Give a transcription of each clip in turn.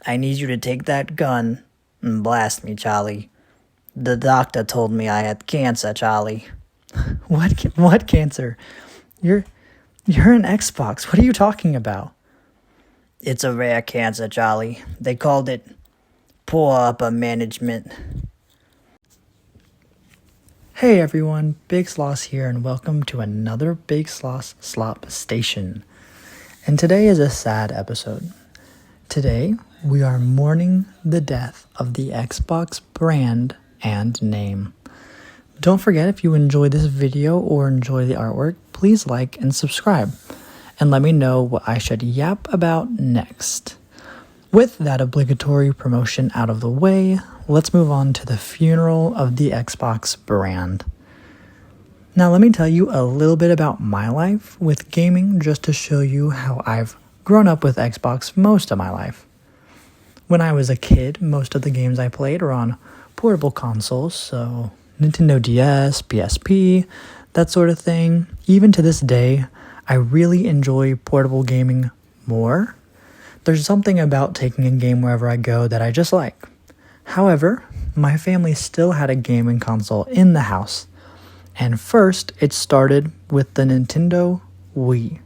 I need you to take that gun and blast me, Charlie. The doctor told me I had cancer, Charlie. What cancer? You're an Xbox. What are you talking about? It's a rare cancer, Charlie. They called it poor upper management. Hey everyone, Big Sloss here, and welcome to another Big Sloss Slop Station. And today is a sad episode. Today, we are mourning the death of the Xbox brand and name. Don't forget, if you enjoy this video or enjoy the artwork, please like and subscribe, and let me know what I should yap about next. With that obligatory promotion out of the way, let's move on to the funeral of the Xbox brand. Now let me tell you a little bit about my life with gaming, just to show you how I've grown up with Xbox most of my life. When I was a kid, most of the games I played were on portable consoles, so Nintendo DS, PSP, that sort of thing. Even to this day, I really enjoy portable gaming more. There's something about taking a game wherever I go that I just like. However, my family still had a gaming console in the house, and first it started with the Nintendo Wii.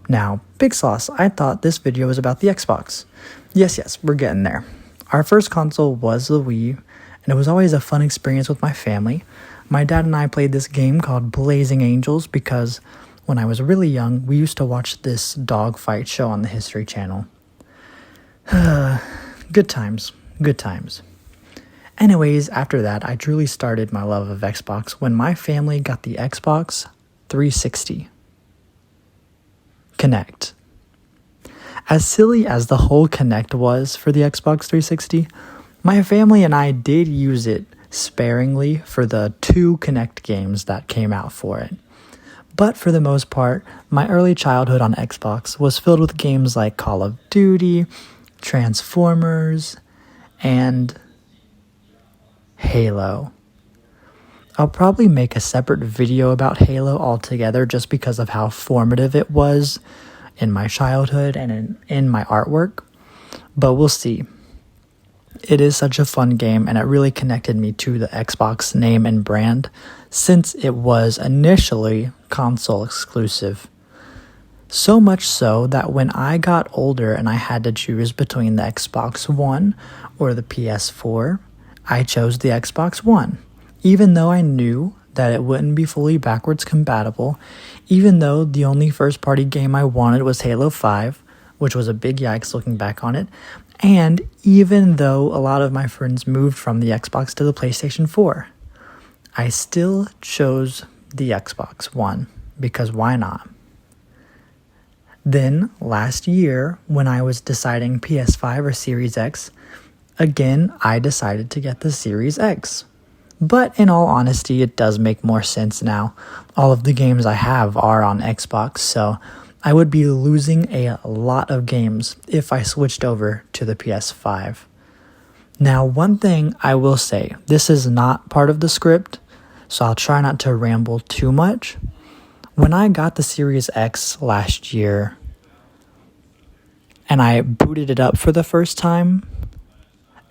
Now, Big Sauce, I thought this video was about the Xbox. Yes, we're getting there. Our first console was the Wii, and it was always a fun experience with my family. My dad and I played this game called Blazing Angels because when I was really young, we used to watch this dogfight show on the History Channel. Good times. Anyways, after that, I truly started my love of Xbox when my family got the Xbox 360. Kinect. As silly as the whole Kinect was for the Xbox 360, my family and I did use it sparingly for the 2 Kinect games that came out for it. But for the most part, my early childhood on Xbox was filled with games like Call of Duty, Transformers, and Halo. I'll probably make a separate video about Halo altogether just because of how formative it was in my childhood and in my artwork, but we'll see. It is such a fun game, and it really connected me to the Xbox name and brand since it was initially console exclusive. So much so that when I got older and I had to choose between the Xbox One or the PS4, I chose the Xbox One, even though I knew that it wouldn't be fully backwards compatible, even though the only first-party game I wanted was Halo 5, which was a big yikes looking back on it, and even though a lot of my friends moved from the Xbox to the PlayStation 4. I still chose the Xbox One, because why not? Then, last year, when I was deciding PS5 or Series X, again, I decided to get the Series X. But in all honesty, it does make more sense now. All of the games I have are on Xbox, so I would be losing a lot of games if I switched over to the PS5. Now, one thing I will say, this is not part of the script, so I'll try not to ramble too much. When I got the Series X last year, and I booted it up for the first time,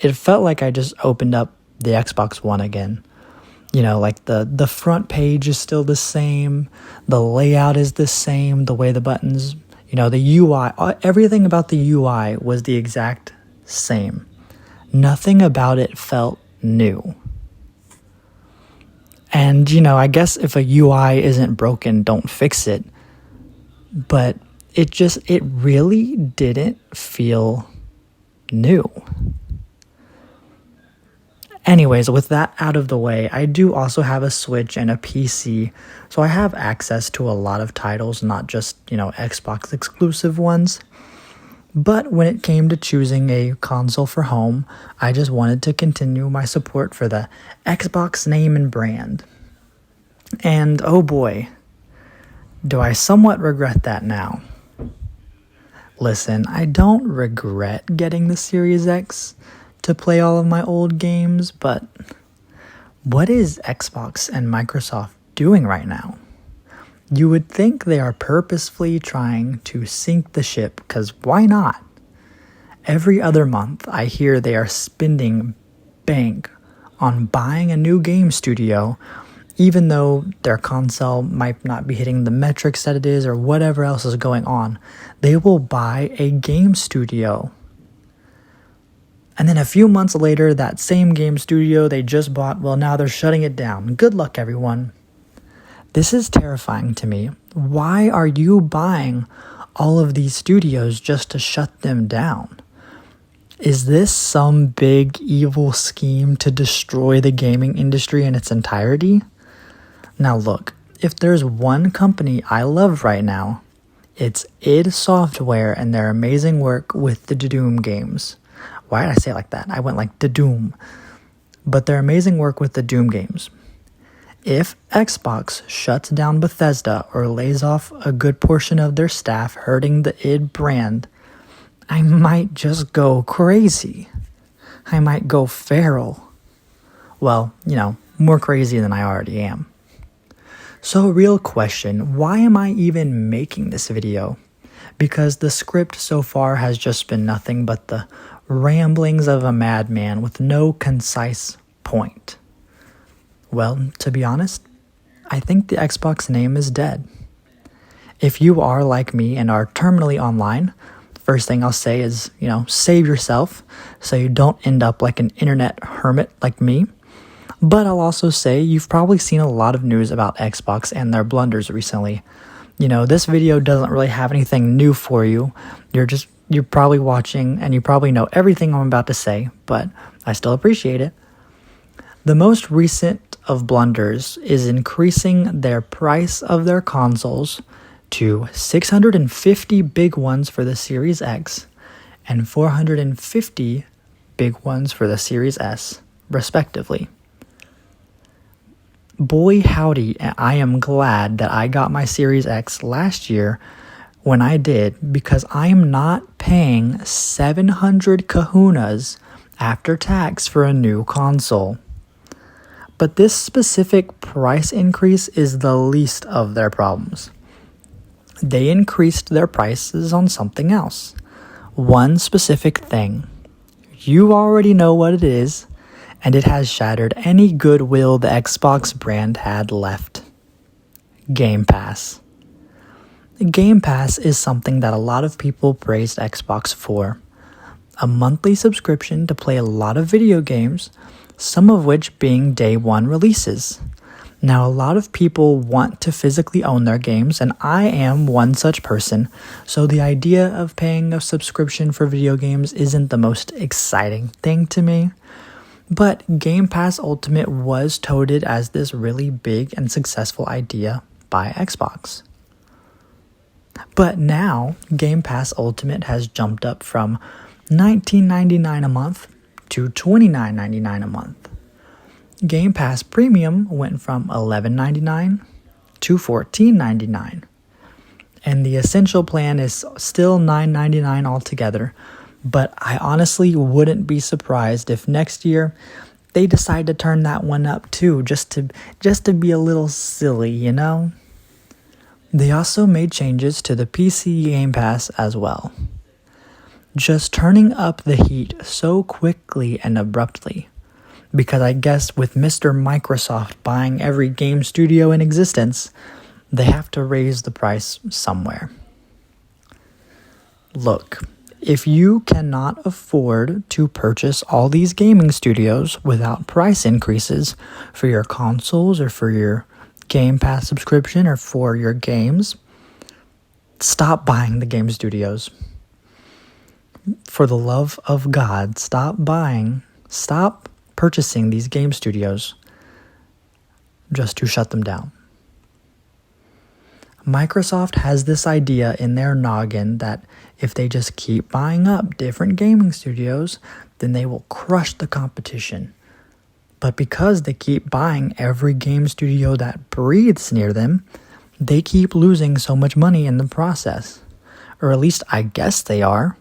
it felt like I just opened up the Xbox One again. You know, like the front page is still the same, the layout is the same, the way the buttons, the UI, everything about the UI was the exact same. Nothing about it felt new. And, I guess if a UI isn't broken, don't fix it. But it really didn't feel new. Anyways, with that out of the way, I do also have a Switch and a PC, so I have access to a lot of titles, not just, Xbox exclusive ones. But when it came to choosing a console for home, I just wanted to continue my support for the Xbox name and brand. And oh boy, do I somewhat regret that now. Listen, I don't regret getting the Series X to play all of my old games, but what is Xbox and Microsoft doing right now? You would think they are purposefully trying to sink the ship, because why not? Every other month, I hear they are spending bank on buying a new game studio, even though their console might not be hitting the metrics that it is or whatever else is going on. They will buy a game studio. And then a few months later, that same game studio they just bought, well, now they're shutting it down. Good luck, everyone. This is terrifying to me. Why are you buying all of these studios just to shut them down? Is this some big evil scheme to destroy the gaming industry in its entirety? Now look, if there's one company I love right now, it's id Software and their amazing work with the Doom games. Why did I say it like that? I went like the Doom. But their amazing work with the Doom games. If Xbox shuts down Bethesda or lays off a good portion of their staff, hurting the id brand, I might just go crazy. I might go feral. Well, more crazy than I already am. So real question, why am I even making this video? Because the script so far has just been nothing but the ramblings of a madman with no concise point. Well, to be honest, I think the Xbox name is dead. If you are like me and are terminally online, the first thing I'll say is, save yourself so you don't end up like an internet hermit like me. But I'll also say you've probably seen a lot of news about Xbox and their blunders recently. This video doesn't really have anything new for you. You're probably watching and you probably know everything I'm about to say, but I still appreciate it. The most recent of blunders is increasing their price of their consoles to 650 big ones for the Series X and 450 big ones for the Series S, respectively. Boy howdy, I am glad that I got my Series X last year when I did, because I am not paying 700 kahunas after tax for a new console. But this specific price increase is the least of their problems. They increased their prices on something else. One specific thing. You already know what it is, and it has shattered any goodwill the Xbox brand had left. Game Pass. Game Pass is something that a lot of people praised Xbox for. A monthly subscription to play a lot of video games, some of which being day one releases. Now, a lot of people want to physically own their games, and I am one such person, so the idea of paying a subscription for video games isn't the most exciting thing to me. But Game Pass Ultimate was touted as this really big and successful idea by Xbox. But now, Game Pass Ultimate has jumped up from $19.99 a month to $29.99 a month. Game Pass Premium went from $11.99 to $14.99. And the Essential plan is still $9.99 altogether. But I honestly wouldn't be surprised if next year they decide to turn that one up too, just to be a little silly, They also made changes to the PC Game Pass as well. Just turning up the heat so quickly and abruptly. Because I guess with Mr. Microsoft buying every game studio in existence, they have to raise the price somewhere. Look, if you cannot afford to purchase all these gaming studios without price increases for your consoles or for your Game Pass subscription or for your games, stop buying the game studios. For the love of God, stop purchasing these game studios just to shut them down. Microsoft has this idea in their noggin that if they just keep buying up different gaming studios, then they will crush the competition. But because they keep buying every game studio that breathes near them, they keep losing so much money in the process. Or at least I guess they are.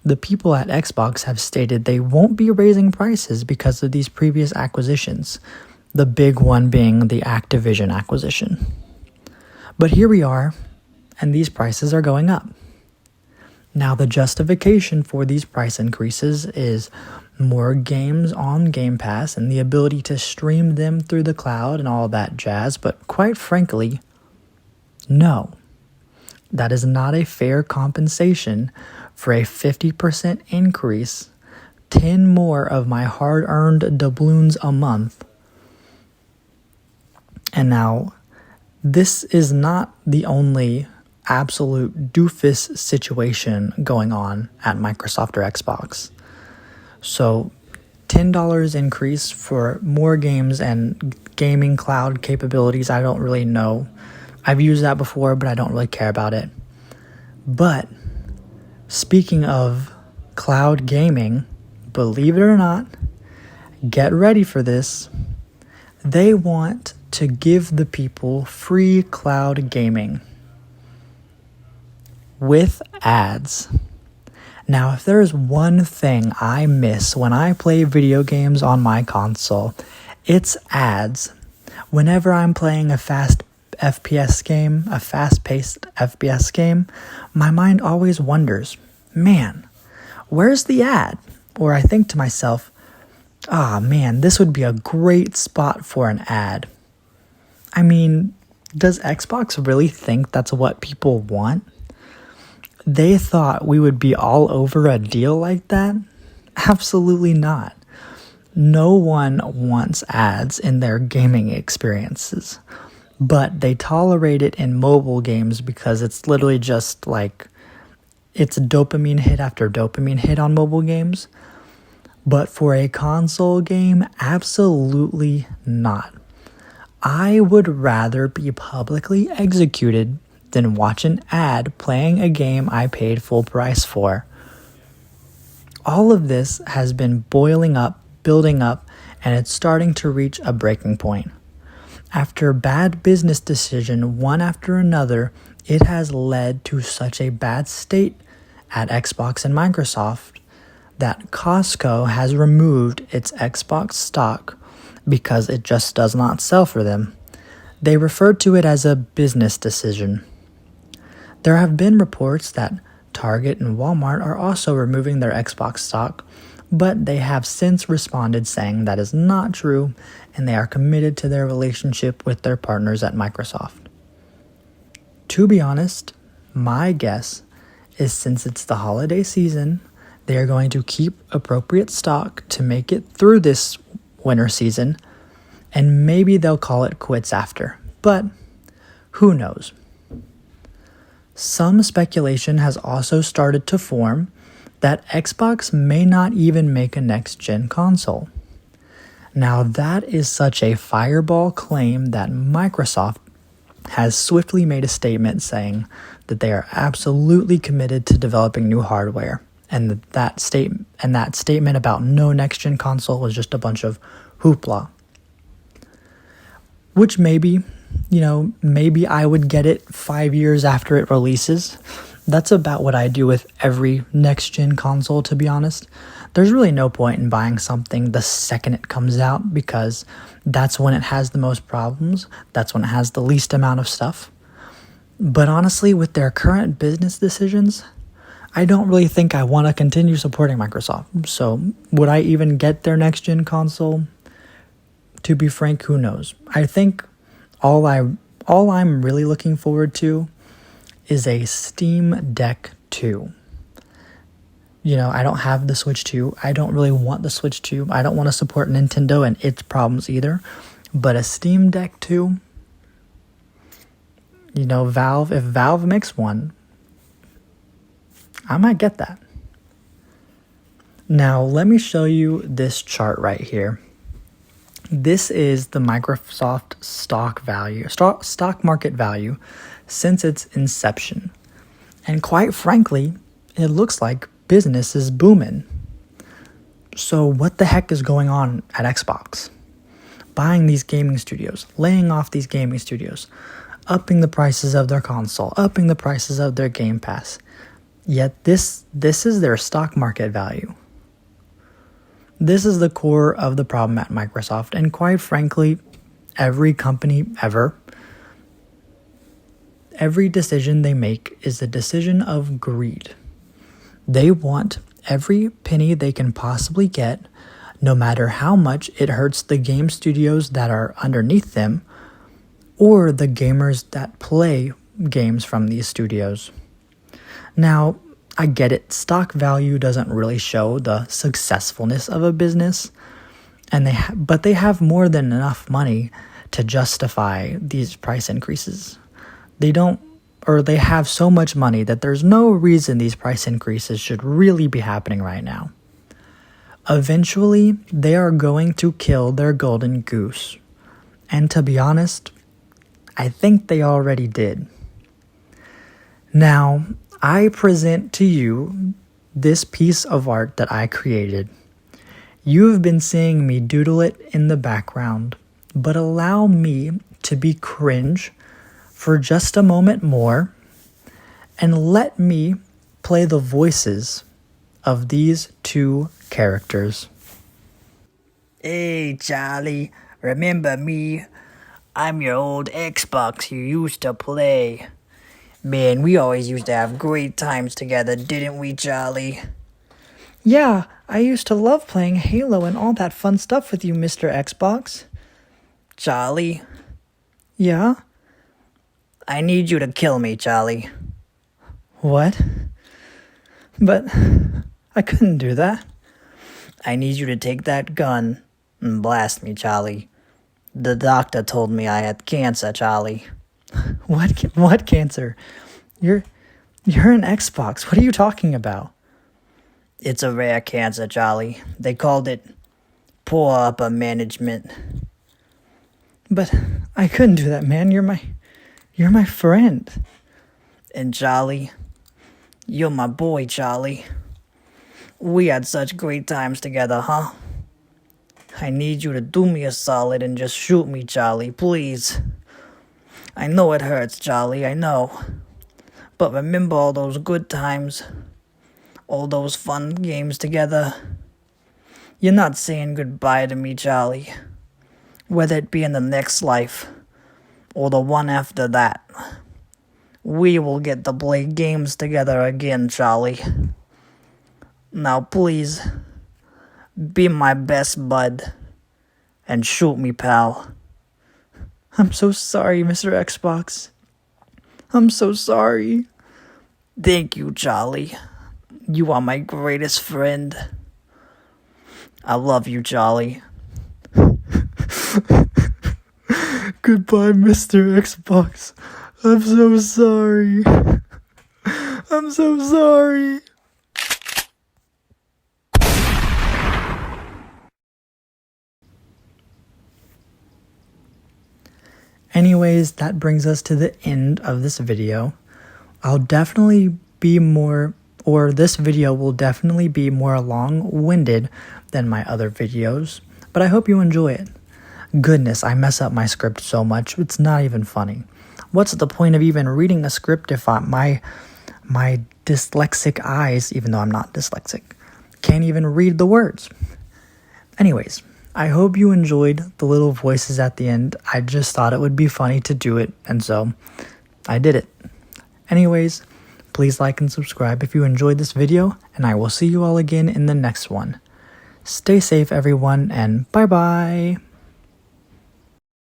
The people at Xbox have stated they won't be raising prices because of these previous acquisitions, the big one being the Activision acquisition. But here we are, and these prices are going up. Now, the justification for these price increases is more games on Game Pass and the ability to stream them through the cloud and all that jazz, but quite frankly, no. That is not a fair compensation for a 50% increase, 10 more of my hard-earned doubloons a month. And now, this is not the only absolute doofus situation going on at Microsoft or Xbox. So, $10 increase for more games and gaming cloud capabilities, I don't really know. I've used that before, but I don't really care about it. But, speaking of cloud gaming, believe it or not, get ready for this. They want to give the people free cloud gaming with ads. Now, if there is one thing I miss when I play video games on my console, it's ads. Whenever I'm playing a fast-paced FPS game, my mind always wonders, man, where's the ad? Or I think to myself, man, this would be a great spot for an ad. I mean, does Xbox really think that's what people want? They thought we would be all over a deal like that? Absolutely not. No one wants ads in their gaming experiences, but they tolerate it in mobile games because it's literally just like, it's dopamine hit after dopamine hit on mobile games. But for a console game, absolutely not. I would rather be publicly executed than watch an ad playing a game I paid full price for. All of this has been boiling up, building up, and it's starting to reach a breaking point. After bad business decision one after another, it has led to such a bad state at Xbox and Microsoft that Costco has removed its Xbox stock because it just does not sell for them. They refer to it as a business decision. There have been reports that Target and Walmart are also removing their Xbox stock, but they have since responded saying that is not true and they are committed to their relationship with their partners at Microsoft. To be honest, my guess is since it's the holiday season, they are going to keep appropriate stock to make it through this winter season, and maybe they'll call it quits after, but who knows? Some speculation has also started to form that Xbox may not even make a next-gen console. Now that is such a fireball claim that Microsoft has swiftly made a statement saying that they are absolutely committed to developing new hardware, and that statement about no next-gen console was just a bunch of hoopla. Which maybe I would get it 5 years after it releases. That's about what I do with every next-gen console, to be honest. There's really no point in buying something the second it comes out because that's when it has the most problems. That's when it has the least amount of stuff. But honestly, with their current business decisions, I don't really think I want to continue supporting Microsoft. So would I even get their next-gen console? To be frank, who knows? I think all I'm really looking forward to is a Steam Deck 2. I don't have the Switch 2. I don't really want the Switch 2. I don't want to support Nintendo and its problems either. But a Steam Deck 2, if Valve makes one, I might get that. Now, let me show you this chart right here. This is the Microsoft stock market value since its inception. And quite frankly, it looks like business is booming. So what the heck is going on at Xbox? Buying these gaming studios, laying off these gaming studios, upping the prices of their console, upping the prices of their Game Pass. Yet this is their stock market value. This is the core of the problem at Microsoft, and quite frankly, every company ever, every decision they make is a decision of greed. They want every penny they can possibly get, no matter how much it hurts the game studios that are underneath them or the gamers that play games from these studios. Now, I get it, stock value doesn't really show the successfulness of a business, and but they have more than enough money to justify these price increases. They have so much money that there's no reason these price increases should really be happening right now. Eventually, they are going to kill their golden goose. And to be honest, I think they already did. Now, I present to you this piece of art that I created. You have been seeing me doodle it in the background, but allow me to be cringe for just a moment more and let me play the voices of these two characters. Hey, Charlie, remember me? I'm your old Xbox you used to play. Man, we always used to have great times together, didn't we, Charlie? Yeah, I used to love playing Halo and all that fun stuff with you, Mr. Xbox. Charlie, Yeah? I need you to kill me, Charlie. What? But I couldn't do that. I need you to take that gun and blast me, Charlie. The doctor told me I had cancer, Charlie. What cancer? You're an Xbox. What are you talking about? It's a rare cancer, Charlie. They called it poor upper management. But I couldn't do that, man. You're my friend. And Charlie, you're my boy, Charlie. We had such great times together, huh? I need you to do me a solid and just shoot me, Charlie, please. I know it hurts, Charlie, I know. But remember all those good times? All those fun games together? You're not saying goodbye to me, Charlie. Whether it be in the next life or the one after that. We will get to play games together again, Charlie. Now please, be my best bud and shoot me, pal. I'm so sorry, Mr. Xbox. I'm so sorry. Thank you, Charlie. You are my greatest friend. I love you, Charlie. Goodbye, Mr. Xbox. I'm so sorry. I'm so sorry. Anyways, that brings us to the end of this video. This video will definitely be more long-winded than my other videos, but I hope you enjoy it. Goodness, I mess up my script so much, it's not even funny. What's the point of even reading a script if my dyslexic eyes, even though I'm not dyslexic, can't even read the words? Anyways, I hope you enjoyed the little voices at the end. I just thought it would be funny to do it, and so I did it. Anyways, please like and subscribe if you enjoyed this video, and I will see you all again in the next one. Stay safe, everyone, and bye-bye!